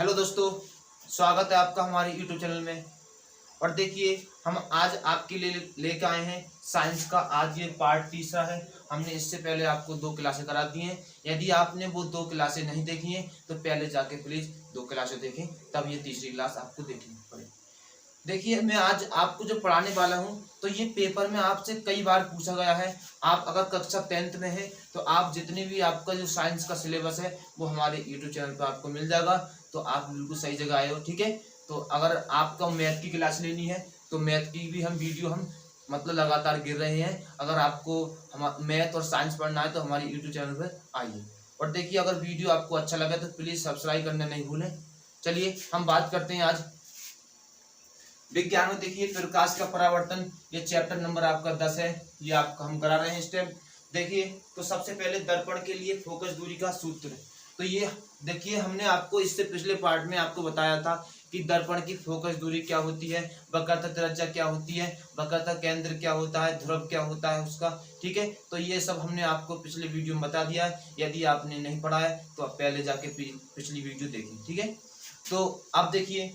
Hello दोस्तों, स्वागत है आपका हमारे यूट्यूब चैनल में। और देखिए, हम आज आपके लिए लेके आए हैं साइंस का। आज ये पार्ट तीसरा है। हमने इससे पहले आपको 2 क्लासें करा दी हैं। यदि आपने वो 2 क्लासें नहीं देखी हैं तो पहले जाके प्लीज़ 2 क्लासें देखें, तब ये तीसरी क्लास आपको देखनी पड़ेगी। देखिए, मैं आज आपको जो पढ़ाने वाला हूँ तो ये पेपर में आपसे कई बार पूछा गया है। आप अगर कक्षा 10th में है तो आप जितने भी आपका जो साइंस का सिलेबस है वो हमारे यूट्यूब चैनल पर आपको मिल जाएगा। तो आप बिल्कुल सही जगह आए हो, ठीक है। तो अगर आपका मैथ की क्लास लेनी है तो मैथ की भी हम वीडियो मतलब लगातार गिर रहे हैं। अगर आपको हम मैथ और साइंस पढ़ना है तो हमारे यूट्यूब चैनल पर आइए। और देखिए, अगर वीडियो आपको अच्छा लगे तो प्लीज़ सब्सक्राइब करना नहीं भूलें। चलिए हम बात करते हैं आज विज्ञान में। देखिए, प्रकाश का परावर्तन, ये चैप्टर नंबर आपका 10 है। ये आपका हम करा रहे हैं स्टेप। देखिए, तो सबसे पहले दर्पण के लिए फोकस दूरी का सूत्र। तो ये देखिए, हमने आपको इससे पिछले पार्ट में आपको बताया था कि दर्पण की फोकस दूरी क्या होती है, वक्रता त्रिज्या क्या होती है, वक्रता केंद्र क्या होता है, ध्रुव क्या होता है उसका, ठीक है। तो ये सब हमने आपको पिछले वीडियो में बता दिया है। यदि आपने नहीं पढ़ा है तो आप पहले जाके पिछली वीडियो देखें, ठीक है। तो अब देखिए,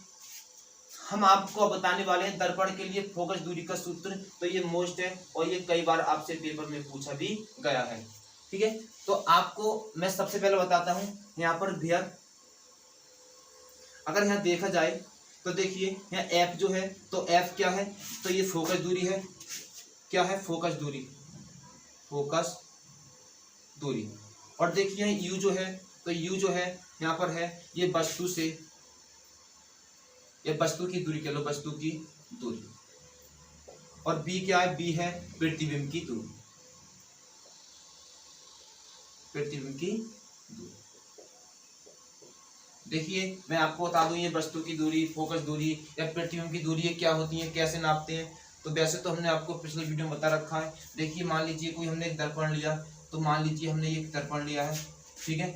हम आपको बताने वाले हैं दर्पण के लिए फोकस दूरी का सूत्र। तो ये मोस्ट है और ये कई बार आपसे पेपर में पूछा भी गया है, ठीक है। तो आपको मैं सबसे पहले बताता हूं यहाँ पर भैया, अगर यहाँ देखा जाए तो देखिए यहाँ एफ जो है, तो एफ क्या है, तो ये फोकस दूरी है। क्या है? फोकस दूरी, फोकस दूरी। और देखिए यहाँ यू जो है, तो यू जो है यहाँ पर है ये वस्तु से, ये वस्तु की दूरी कह लो, वस्तु की दूरी। और बी क्या है? बी है प्रतिबिंब की दूरी, प्रतिबिंब की दूरी। देखिए, मैं आपको बता दूं ये वस्तु की दूरी, फोकस दूरी या प्रतिबिंब की दूरी क्या होती है, कैसे नापते हैं। तो वैसे तो हमने आपको पिछले वीडियो में बता रखा है। देखिए, मान लीजिए कोई हमने एक दर्पण लिया, तो मान लीजिए हमने ये दर्पण लिया है, ठीक है।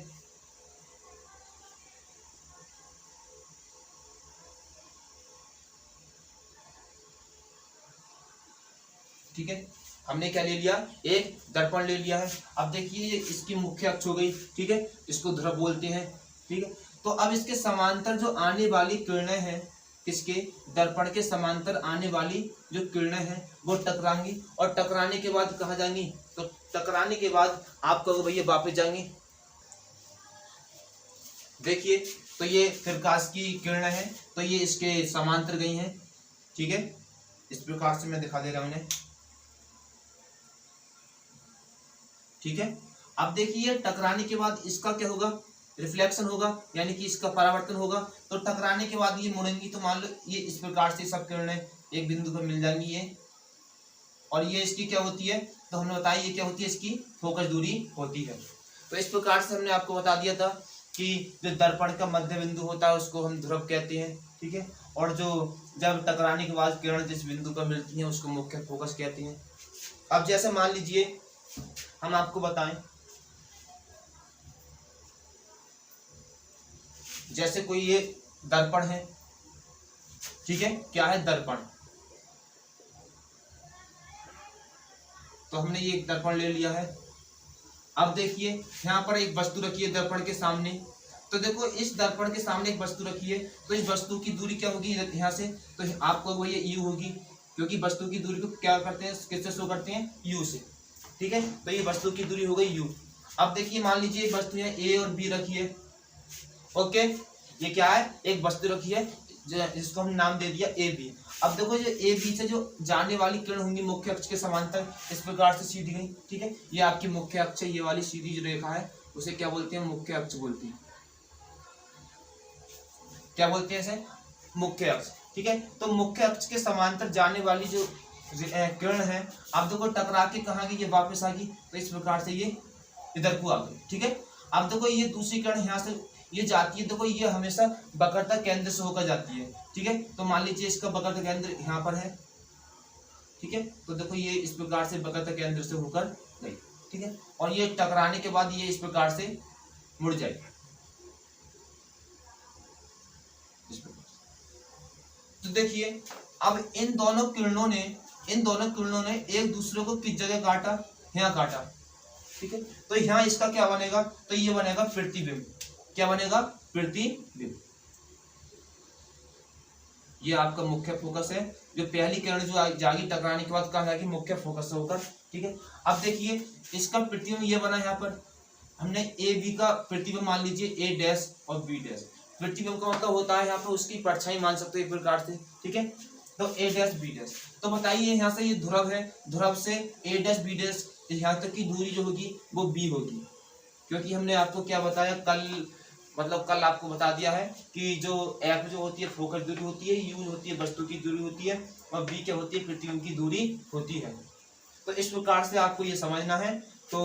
ठीक है, हमने क्या ले लिया? एक दर्पण ले लिया है। अब देखिए, ये इसकी मुख्य अक्ष हो गई, ठीक है, इसको ध्रुव बोलते हैं, ठीक है। तो अब इसके समांतर जो आने वाली किरणें हैं, किसके? दर्पण के समांतर आने वाली जो किरणें हैं वो टकराएंगी, और टकराने के बाद कहाँ जाएंगी? तो टकराने के बाद आप कहोगे भैया वापस जाएंगी। देखिए, तो ये प्रकाश की किरणें हैं, तो ये इसके समांतर गई हैं, ठीक है। इस प्रकार से मैं दिखा दे रहा हूं उन्हें, ठीक है। अब देखिए, टकराने के बाद इसका क्या होगा? रिफ्लेक्शन होगा, यानी कि इसका परावर्तन होगा। तो टकराने के बाद ये मुड़ेंगी, तो मान लो ये इस प्रकार से सब किरणें एक बिंदु पर मिल जाएंगी ये, और ये इसकी क्या होती है? तो हमने बताया ये क्या होती है? इसकी फोकस दूरी होती है। तो इस प्रकार से हमने आपको बता दिया था कि जो दर्पण का मध्य बिंदु होता है उसको हम ध्रुव कहते हैं, ठीक है। और जो जब टकराने के बाद किरण जिस बिंदु पर मिलती है उसको मुख्य फोकस कहते हैं। अब जैसे मान लीजिए हम आपको बताएं, जैसे कोई ये दर्पण है, ठीक है। क्या है? दर्पण। तो हमने ये एक दर्पण ले लिया है। अब देखिए, यहाँ पर एक वस्तु रखी है दर्पण के सामने। तो देखो, इस दर्पण के सामने एक वस्तु रखी है, तो इस वस्तु की दूरी क्या होगी यहाँ से? तो आपको वो ये यू होगी, क्योंकि वस्तु की दूरी को क्या करते हैं, किससे शो करते हैं? यू से, ठीक है। तो ये वस्तु की दूरी हो गई यू। अब देखिए, मान लीजिए एक वस्तु है ए और बी रखी है, ओके। ये क्या है? एक वस्तु रखी है जिसको हम नाम दे दिया ए बी। अब देखो, ये ए बी से जो जाने वाली किरण होंगी मुख्य अक्ष के समांतर इस प्रकार से सीधी गई, ठीक है। ये आपकी मुख्य अक्ष है, ये वाली सीधी जो रेखा है उसे क्या बोलते हैं? मुख्य अक्ष बोलते हैं। क्या बोलते हैं इसे? मुख्य अक्ष, ठीक है। तो मुख्य अक्ष के समांतर जाने वाली जो किरण है, अब देखो टकरा के कहाँ गई? ये वापस आ गई, तो इस प्रकार से ये इधर को आ गई, ठीक है। अब देखो, ये दूसरी किरण यहाँ से ये जाती है, देखो ये हमेशा वक्रता केंद्र से होकर जाती है, ठीक है। तो मान लीजिए इसका वक्रता केंद्र यहाँ पर है, ठीक है। तो देखो ये इस प्रकार से वक्रता केंद्र से होकर गई, ठीक है। और ये टकराने के बाद ये इस प्रकार से मुड़ जाएगी, इस प्रकार। तो देखिए, अब इन दोनों किरणों ने एक दूसरे को किस जगह काटा? यहाँ काटा, ठीक है। तो यहाँ इसका क्या बनेगा? तो ये बनेगा प्रतिबिंब। क्या बनेगा? प्रतिबिंब। ये आपका मुख्य फोकस है। जो पहली किरण जो जागी टकराने के बाद कहाँ जाएगी, मुख्य फोकस से होकर। ठीक है, अब देखिए इसका प्रतिबिंब ये बना, यहाँ पर हमने ए बी का प्रतिबिंब मान लीजिए ए डैश और बी डैश। प्रतिबिंब का मतलब होता है यहाँ पर उसकी परछाई मान सकते हो एक प्रकार से। ठीक है, तो ए डैश बी डैश। तो बताइए यहाँ से ये ध्रुव है, ध्रुव से ए डैश बी डैश यहाँ तक की दूरी जो होगी वो बी होगी, क्योंकि हमने आपको क्या बताया कल आपको बता दिया है कि जो एफ जो होती है फोकस दूरी होती है, यू होती है वस्तु की दूरी होती है, और बी क्या होती है, प्रतिबिंब की दूरी होती है। तो इस प्रकार से आपको ये समझना है। तो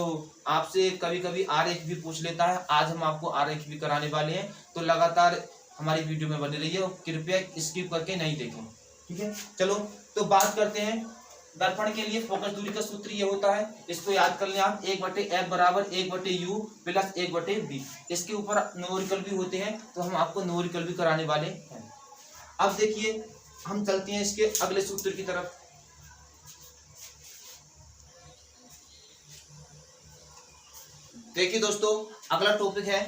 आपसे कभी कभी आरेख भी पूछ लेता है, आज हम आपको आरेख भी कराने वाले हैं, तो लगातार हमारी वीडियो में बने रहिए और कृपया स्किप करके नहीं देखें। ठीक है, चलो तो बात करते हैं। दर्पण के लिए फोकस दूरी का सूत्र ये होता है, इसको याद कर लें आप, 1/f बराबर 1/u प्लस 1/b। इसके ऊपर न्यूमेरिकल भी होते हैं, तो हम आपको न्यूमेरिकल भी कराने वाले हैं। अब देखिए हम चलते हैं इसके अगले सूत्र की तरफ। देखिए दोस्तों, अगला टॉपिक है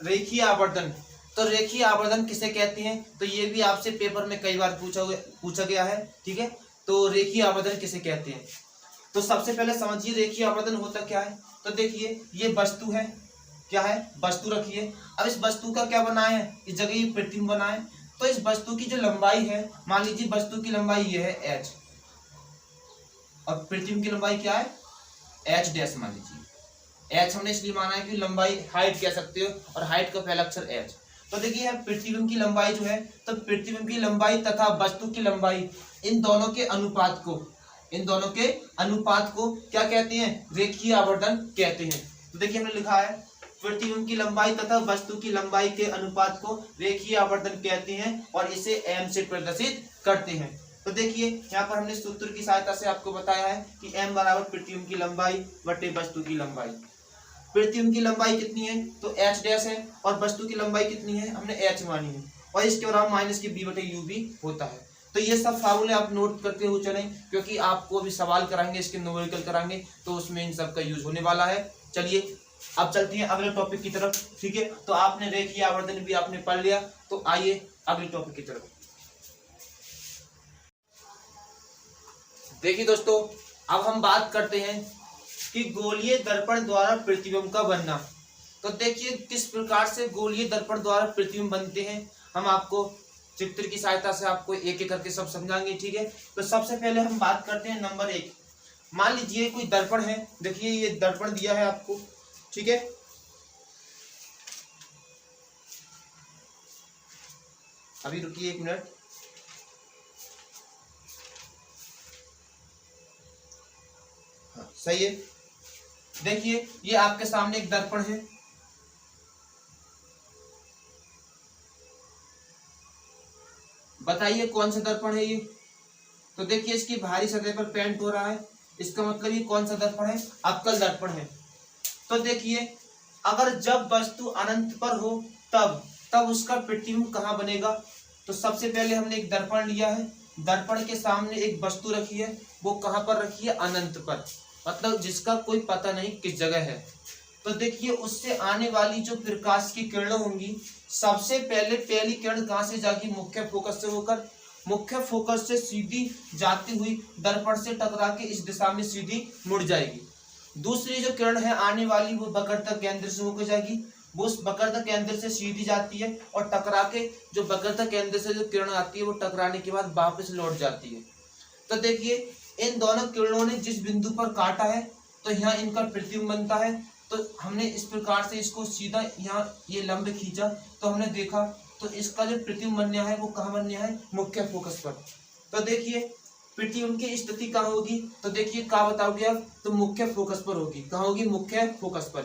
रेखीय आवर्धन। तो रेखीय आवर्धन किसे कहते हैं, तो ये भी आपसे पेपर में कई बार पूछा गया है। ठीक है, तो रेखीय आवर्धन किसे कहते हैं, तो सबसे पहले समझिए रेखीय आवर्धन होता क्या है। तो देखिए ये वस्तु है, क्या है, वस्तु रखिए। अब इस वस्तु का क्या बना है, इस जगह ये प्रतिबिंब बना है। तो इस वस्तु की जो लंबाई है, मान लीजिए वस्तु की लंबाई ये है h, और प्रतिबिंब की लंबाई क्या है, h डैश मान लीजिए। h हमने इसलिए माना है कि लंबाई हाइट कह सकते हो, और हाइट का पहला अक्षर h। तो देखिए प्रतिबिंब की लंबाई जो है, तो प्रतिबिंब की लंबाई तथा वस्तु की लंबाई, इन दोनों के अनुपात को क्या कहते हैं, रेखीय आवर्धन कहते हैं। तो देखिए हमने लिखा है प्रतिबिंब की लंबाई तथा वस्तु की लंबाई के अनुपात को रेखीय आवर्धन कहते हैं, और इसे m से प्रदर्शित करते हैं। तो देखिए यहाँ पर हमने सूत्र की सहायता से आपको बताया है कि m बराबर प्रतिबिंब की लंबाई बटे वस्तु की लंबाई। प्रतिबिंब की लंबाई कितनी है, तो h डैश है, और वस्तु की लंबाई कितनी है, हमने h मानी है, और इसके बराबर माइनस की b बटे u भी होता है। तो ये सब फार्मूले आप नोट करते हुए चलें, क्योंकि आपको अभी सवाल कराएंगे, इसके न्यूमेरिकल कराएंगे, तो उसमें इन सब का यूज होने वाला है। चलिए अब चलते हैं अगले टॉपिक की तरफ। ठीक है, तो आपने रेखीय आवर्धन भी आपने पढ़ लिया, तो आइए अगले टॉपिक की तरफ। देखिए दोस्तों, अब हम बात करते हैं कि गोलीय दर्पण द्वारा प्रतिबिंब का बनना। तो देखिए किस प्रकार से गोलीय दर्पण द्वारा प्रतिबिंब बनते हैं, हम आपको चित्र की सहायता से आपको एक एक करके सब समझाएंगे। ठीक है, तो सबसे पहले हम बात करते हैं नंबर 1। मान लीजिए कोई दर्पण है, देखिए ये दर्पण दिया है आपको। ठीक है, अभी रुकिए 1 मिनट। हाँ सही है, देखिए ये आपके सामने एक दर्पण है। बताइए कौन सा दर्पण है ये, तो देखिए इसकी बाहरी सतह पर पेंट हो रहा है, इसका मतलब ये कौन सा दर्पण है, अवतल दर्पण है। तो देखिए अगर जब वस्तु अनंत पर हो तब उसका प्रतिबिंब कहाँ बनेगा। तो सबसे पहले हमने एक दर्पण लिया है, दर्पण के सामने एक वस्तु रखी है, वो कहाँ पर रखी है, अनंत पर, मतलब जिसका कोई पता नहीं किस जगह है। तो देखिए उससे आने वाली जो प्रकाश की किरणें होंगी, सबसे पहले पहली किरण कहाँ से जाएगी, मुख्य फोकस से होकर, मुख्य फोकस से सीधी जाती हुई दर्पण से टकरा के इस दिशा में सीधी मुड़ जाएगी। दूसरी जो किरण है आने वाली, वो वक्रता केंद्र से होकर जाएगी, वो उस वक्रता केंद्र से सीधी जाती है और टकरा के जो वक्रता केंद्र से जो किरण आती है वो टकराने के बाद वापस लौट जाती है। तो देखिए इन दोनों किरणों ने जिस बिंदु पर काटा है, तो यहाँ इनका प्रतिबिंब बनता है। तो हमने इस प्रकार से इसको सीधा यहाँ ये लंब खींचा, तो हमने देखा तो इसका जो प्रतिबिंब बनया है वो कहाँ बनया है, मुख्य फोकस पर। तो देखिए प्रतिबिंब की स्थिति कहाँ होगी, तो देखिए कहाँ बताओगे आप, तो मुख्य फोकस पर होगी। कहाँ होगी, मुख्य फोकस पर।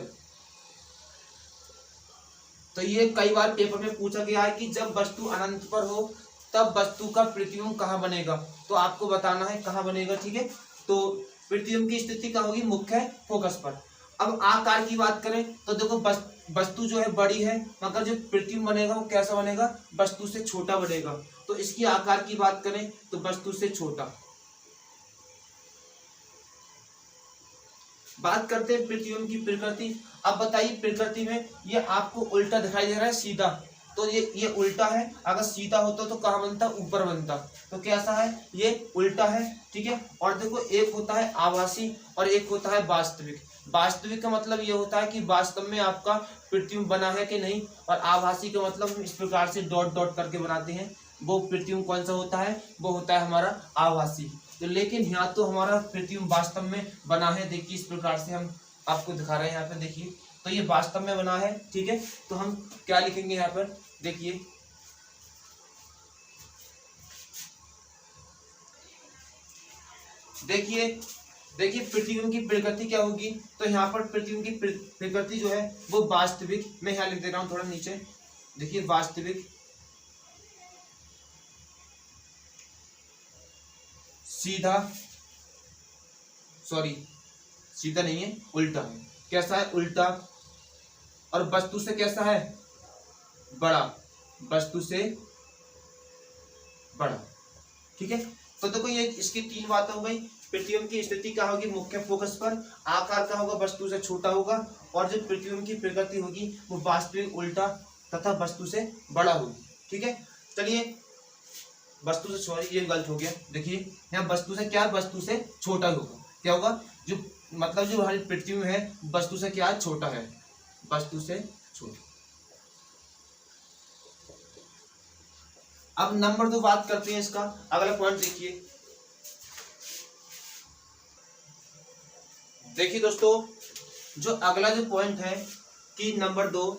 तो ये कई बार पेपर में पूछा गया है कि जब वस्तु अनंत पर हो तब वस्तु का प्रतिबिंब कहाँ बनेगा, तो आपको बताना है कहाँ बनेगा। ठीक है, तो प्रतिबिंब की स्थिति कहाँ होगी, मुख्य फोकस पर। अब आकार की बात करें तो देखो वस्तु जो है बड़ी है, मगर जो प्रतिबिंब बनेगा वो कैसा बनेगा, वस्तु से छोटा बनेगा। तो इसकी आकार की बात करें तो वस्तु से छोटा। बात करते हैं प्रतिबिंब की प्रकृति। अब बताइए प्रकृति में ये आपको उल्टा दिखाई दे रहा है सीधा, तो ये उल्टा है। अगर सीधा होता तो कहाँ बनता, ऊपर बनता। तो कैसा है, ये उल्टा है, ठीक है। और देखो एक होता है आभासी और एक होता है वास्तविक। वास्तविक का मतलब ये होता है कि वास्तव में आपका प्रतिबिंब बना है कि नहीं, और आभासी का मतलब हम इस प्रकार से डॉट डॉट करके बनाते हैं, वो प्रतिबिंब कौन सा होता है, वो होता है हमारा आभासी। तो लेकिन यहाँ तो हमारा प्रतिबिंब वास्तव में बना है। देखिए इस प्रकार से हम आपको दिखा रहे हैं यहाँ पे, देखिए तो ये वास्तव में बना है, ठीक है। तो हम क्या लिखेंगे यहाँ पर, देखिए देखिए प्रतिबिंब की प्रकृति क्या होगी। तो यहाँ पर प्रतिबिंब की प्रकृति जो है वो वास्तविक, मैं यहाँ लिख दे रहा हूँ थोड़ा नीचे, देखिए वास्तविक, सीधा, सॉरी सीधा नहीं है, उल्टा है। कैसा है, उल्टा। और वस्तु से कैसा है, बड़ा, वस्तु से बड़ा, ठीक है। तो देखो ये इसकी तीन बातें हो गई। प्रतिबिंब की स्थिति क्या होगी, मुख्य फोकस पर, आकार क्या होगा, वस्तु से छोटा होगा, और जो प्रतिबिंब की प्रकृति होगी वो वास्तविक, उल्टा तथा वस्तु से बड़ा होगी, ठीक है। चलिए वस्तु से, सॉरी ये गलत हो गया, देखिए यहाँ वस्तु से क्या, वस्तु से छोटा होगा। क्या होगा, जो मतलब जो हमारी प्रतिबिंब है वस्तु से क्या, छोटा है, वस्तु से छोटा। अब नंबर 2 बात करते हैं इसका। अगला पॉइंट देखिए दोस्तों, जो अगला जो पॉइंट है कि नंबर 2,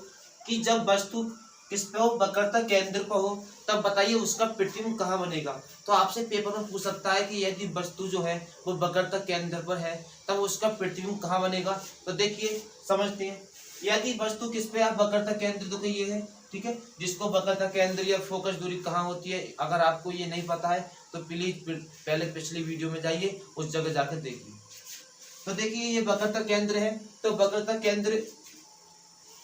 कि जब वस्तु किस पे हो, वक्रता केंद्र पर हो, तब बताइए उसका प्रतिबिंब कहाँ बनेगा। तो आपसे पेपर में पूछ सकता है कि यदि वस्तु जो है वो वक्रता केंद्र पर है तब उसका प्रतिबिंब कहाँ बनेगा। तो देखिए समझते हैं, यदि वस्तु किस पे, आप वक्रता केंद्र, देखो ये है, ठीक है, जिसको वक्रता केंद्र या फोकस दूरी कहाँ होती है, अगर आपको ये नहीं पता है तो प्लीज पहले पिछली वीडियो में जाइए, उस जगह जाकर देखिए। तो देखिए ये वक्रता केंद्र है, तो वक्रता केंद्र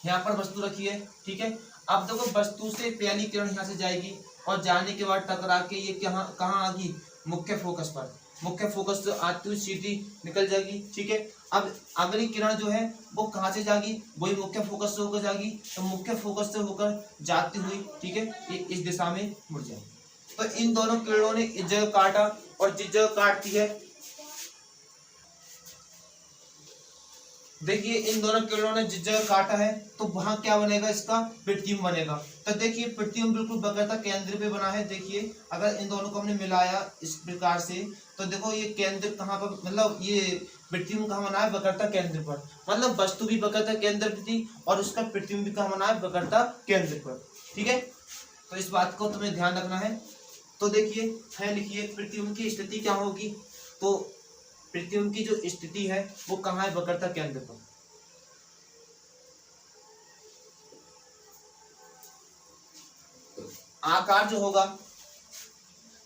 यहाँ पर वस्तु रखी है, ठीक है। अब देखो वस्तु से पहली किरण यहाँ से जाएगी और जाने के बाद टकरा के ये कहाँ आ गई, मुख्य फोकस पर। मुख्य फोकस से आती हुई सीधी निकल जाएगी, ठीक है। अब अगली किरण जो है वो कहाँ से जाएगी, वही मुख्य फोकस से होकर जाएगी। तो मुख्य फोकस से होकर जाती हुई, ठीक है, ये इस दिशा में मुड़ जाएगी। तो इन दोनों किरणों ने इस जगह काटा और जिस जगह काटती है, देखिए इन दोनों किरणों ने जिस जगह काटा है तो वहां क्या बनेगा, इसका प्रतिबिंब बनेगा। तो देखिए प्रतिबिंब बिल्कुल वक्रता केंद्र पे बना है। देखिए अगर इन दोनों को हमने मिलाया इस प्रकार से, तो देखो ये केंद्र कहाँ पर, मतलब ये प्रतिबिंब कहाँ बना है, वक्रता केंद्र पर। मतलब वस्तु भी वक्रता केंद्र पर थी और उसका प्रतिबिंब भी कहाँ बना है, वक्रता केंद्र पर, ठीक है। तो इस बात को तुम्हें ध्यान रखना है। तो देखिए है, लिखिए प्रतिबिंब की स्थिति क्या होगी। तो प्रतिबिंब की जो स्थिति है वो कहाँ है, वक्रता केंद्र पर। आकार जो होगा,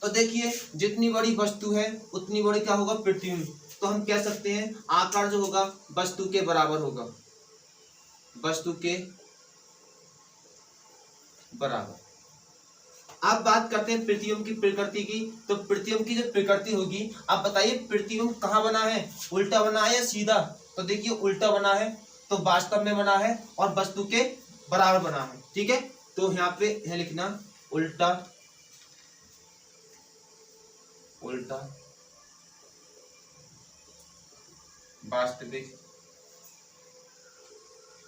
तो देखिए जितनी बड़ी वस्तु है उतनी बड़ी क्या होगा, प्रतिबिंब। तो हम कह सकते हैं आकार जो होगा वस्तु के बराबर होगा, वस्तु के बराबर। अब बात करते हैं प्रतिबिंब की प्रकृति की। तो प्रतिबिंब की जो प्रकृति होगी, आप बताइए प्रतिबिंब कहाँ बना है, उल्टा बना है या सीधा। तो देखिए उल्टा बना है, तो वास्तव में बना है और वस्तु के बराबर बना है, ठीक है। तो यहाँ पे है लिखना उल्टा, उल्टा वास्तविक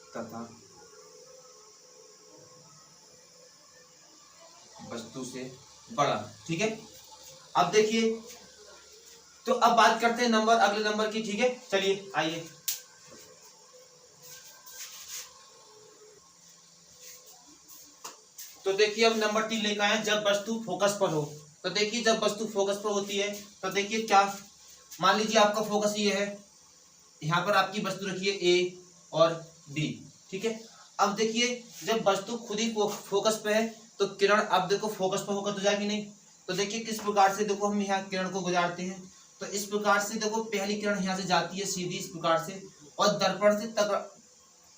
तथा वस्तु से बड़ा, ठीक है। अब देखिए, तो अब बात करते हैं नंबर, अगले नंबर की, ठीक है। चलिए आइए, तो देखिए अब नंबर 3 लेकर आए, जब वस्तु फोकस पर हो। तो देखिए जब वस्तु फोकस पर होती है तो देखिए क्या, मान लीजिए आपका फोकस ये है, यहाँ पर आपकी वस्तु रखिए ए और बी, ठीक है। अब देखिए जब वस्तु खुद ही फोकस पे है तो किरण, अब देखो फोकस पर होकर तो जाएगी नहीं। तो देखिए किस प्रकार से, देखो हम यहाँ किरण को गुजारते हैं, तो इस प्रकार से देखो पहली किरण यहाँ से जाती है सीधी इस प्रकार से, और दर्पण से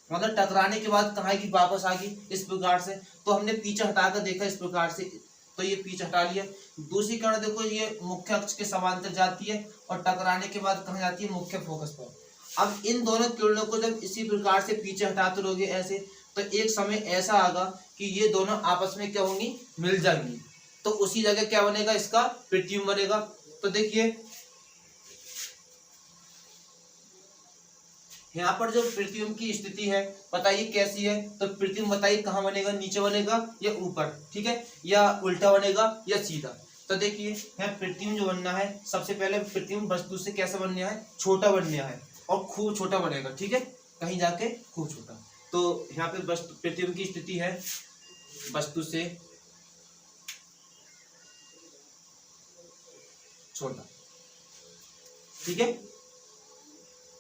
मतलब टकराने के बाद कहाँ की, वापस आ गई इस प्रकार से। तो हमने पीछे हटाकर देखा इस प्रकार से, तो ये पीछे हटा लिया। दूसरी किरण देखो ये मुख्य अक्ष के समांतर जाती है और टकराने के बाद कहाँ जाती है, मुख्य फोकस पर। अब इन दोनों किरणों को जब इसी प्रकार से पीछे हटाते रहोगे ऐसे, तो एक समय ऐसा आएगा कि ये दोनों आपस में क्या होंगी, मिल जाएंगी। तो उसी जगह क्या बनेगा, इसका ट्रिटियम बनेगा। तो देखिए यहाँ पर जो ट्रिटियम की स्थिति है बताइए कैसी है। तो ट्रिटियम बताइए कहाँ बनेगा, नीचे बनेगा या ऊपर, ठीक है, या उल्टा बनेगा या सीधा। तो देखिए यहाँ ट्रिटियम जो बनना है, सबसे पहले ट्रिटियम वस्तु से कैसा बनना है, छोटा बनना है और खूब छोटा बनेगा, ठीक है, कहीं जाके खूब छोटा। तो यहाँ पे वस्तु ट्रिटियम की स्थिति है वस्तु से छोटा, ठीक है।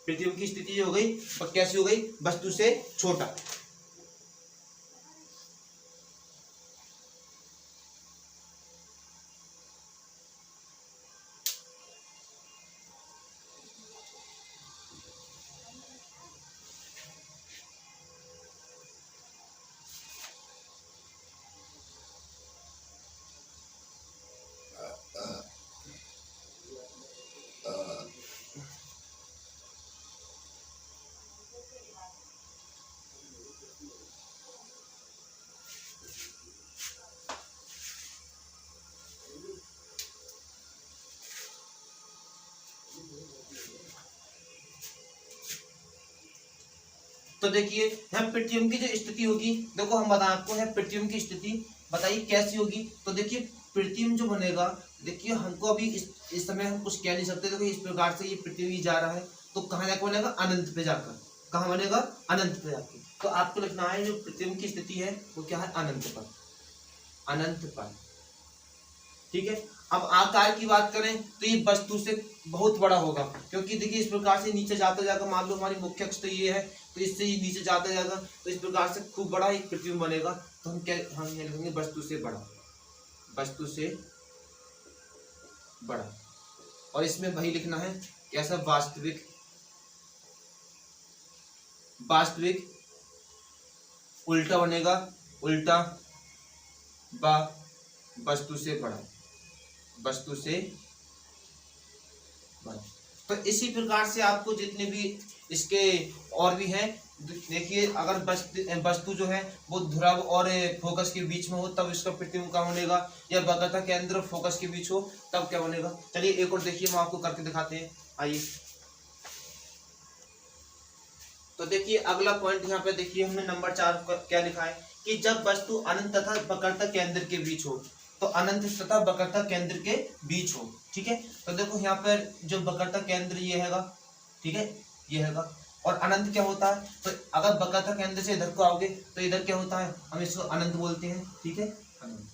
ट्रिटियम की स्थिति हो गई और कैसी हो गई, वस्तु से छोटा। तो देखिए यहाँ ट्रिटियम की जो स्थिति होगी, देखो हम बताएं आपको, है ट्रिटियम की स्थिति बताइए कैसी होगी। तो देखिए ट्रिटियम जो बनेगा, देखिए हमको अभी इस समय हम कुछ कह नहीं सकते। देखो इस प्रकार से ये ट्रिटियम जा रहा है, तो कहाँ जाकर बनेगा, अनंत पे जाकर। कहाँ बनेगा, अनंत पे जाकर। तो आपको लिखना है जो ट्रिटियम की स्थिति है वो क्या है, अनंत पर, अनंत पर, ठीक है। अब आकार की बात करें तो ये वस्तु से बहुत बड़ा होगा, क्योंकि देखिए इस प्रकार से नीचे जाता जाएगा। मान लो हमारी मुख्य अक्ष तो ये है, तो इससे ये नीचे जाता जाएगा, तो इस प्रकार से खूब बड़ा एक प्रतिबिंब बनेगा। तो हम क्या, हम ये लिखेंगे वस्तु से बड़ा, वस्तु से बड़ा। और इसमें वही लिखना है कैसा, वास्तविक, वास्तविक उल्टा बनेगा, उल्टा बा वस्तु से बड़ा, वस्तु से बड़ा। तो इसी प्रकार से आपको जितने भी इसके और भी हैं, देखिए अगर वस्तु जो है वो ध्रुव और फोकस के बीच में हो तब इसका प्रतिबिंब क्या बनेगा, या वक्रता केंद्र और फोकस के बीच हो तब क्या बनेगा। चलिए एक और देखिए, हम आपको करके दिखाते हैं, आइए। तो देखिए अगला पॉइंट यहाँ पे देखिए, हमने नंबर 4 क्या लिखा है कि जब वस्तु अनंत तथा वक्रता केंद्र के बीच हो। तो अनंत तथा वक्रता केंद्र के बीच हो, ठीक है। तो देखो यहाँ पर जो वक्रता केंद्र ये हैगा, ठीक है, ये हैगा, और अनंत क्या होता है। तो अगर वक्रता केंद्र से इधर को आओगे तो इधर क्या होता है, हम इसको अनंत बोलते हैं, ठीक है, अनंत।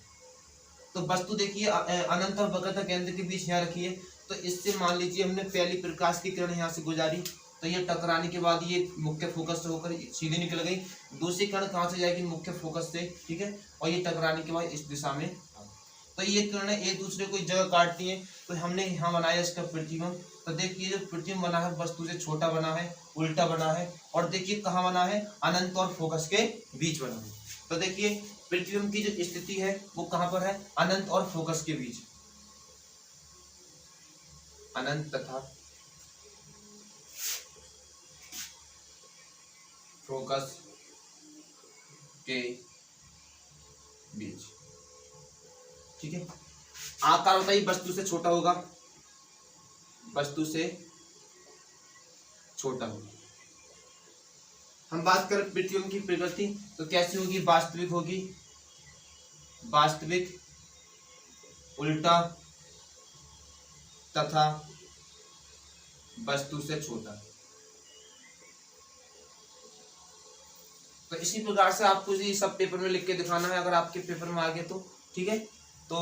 तो वस्तु देखिए अनंत और वक्रता केंद्र के बीच यहाँ रखिए। तो इससे मान लीजिए हमने पहली प्रकाश की किरण यहाँ से गुजारी, तो ये टकराने के बाद ये मुख्य फोकस से होकर सीधे निकल गई। दूसरी किरण कहाँ से जाएगी, मुख्य फोकस से, ठीक है, और ये टकराने के बाद इस दिशा में। तो ये किरणें एक दूसरे को जगह काटती हैं। तो हमने यहाँ बनाया इसका प्रतिबिंब। तो देखिए जो प्रतिबिंब बना है वस्तु से छोटा बना है, उल्टा बना है, और देखिए कहाँ बना है, अनंत और फोकस के बीच बना है। तो देखिए प्रतिबिंब की जो स्थिति है वो कहाँ पर है, अनंत और फोकस के बीच, अनंत तथा फोकस के बीच, ठीक है। आकार बताइए वस्तु से छोटा होगा, वस्तु से छोटा होगा। हम बात करें प्रतिबिंब की प्रकृति तो कैसी होगी, वास्तविक होगी, वास्तविक, उल्टा तथा वस्तु से छोटा। तो इसी प्रकार से आपको ये सब पेपर में लिख के दिखाना है, अगर आपके पेपर में आ गए तो, ठीक है। तो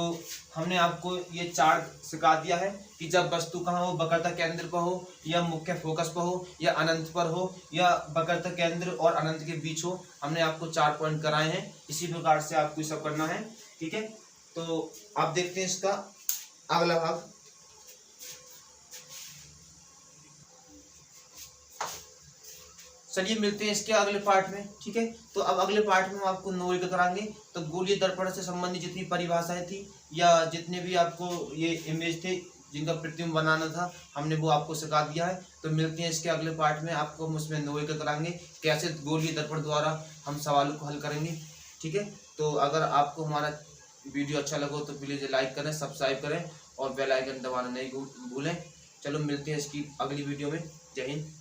हमने आपको ये चार्ट सिखा दिया है कि जब वस्तु कहाँ हो, वक्रता केंद्र पर हो, या मुख्य फोकस पर हो, या अनंत पर हो, या वक्रता केंद्र और अनंत के बीच हो। हमने आपको 4 पॉइंट कराए हैं, इसी प्रकार से आपको ये सब करना है, ठीक है। तो आप देखते हैं इसका अगला भाग। चलिए मिलते हैं इसके अगले पार्ट में, ठीक है। तो अब अगले पार्ट में हम आपको नोट कराएंगे। तो गोलीय दर्पण से संबंधित जितनी परिभाषाएं थी या जितने भी आपको ये इमेज थे जिनका प्रतिबिंब बनाना था हमने वो आपको सिखा दिया है। तो मिलते हैं इसके अगले पार्ट में, आपको हम उसमें नोए का कराएंगे कैसे गोलीय दर्पण द्वारा हम सवालों को हल करेंगे। ठीक है, तो अगर आपको हमारा वीडियो अच्छा लगा तो प्लीज़ लाइक करें, सब्सक्राइब करें और बेल आइकन दबाना नहीं भूलें। चलो मिलते हैं इसकी अगली वीडियो में। जय हिंद।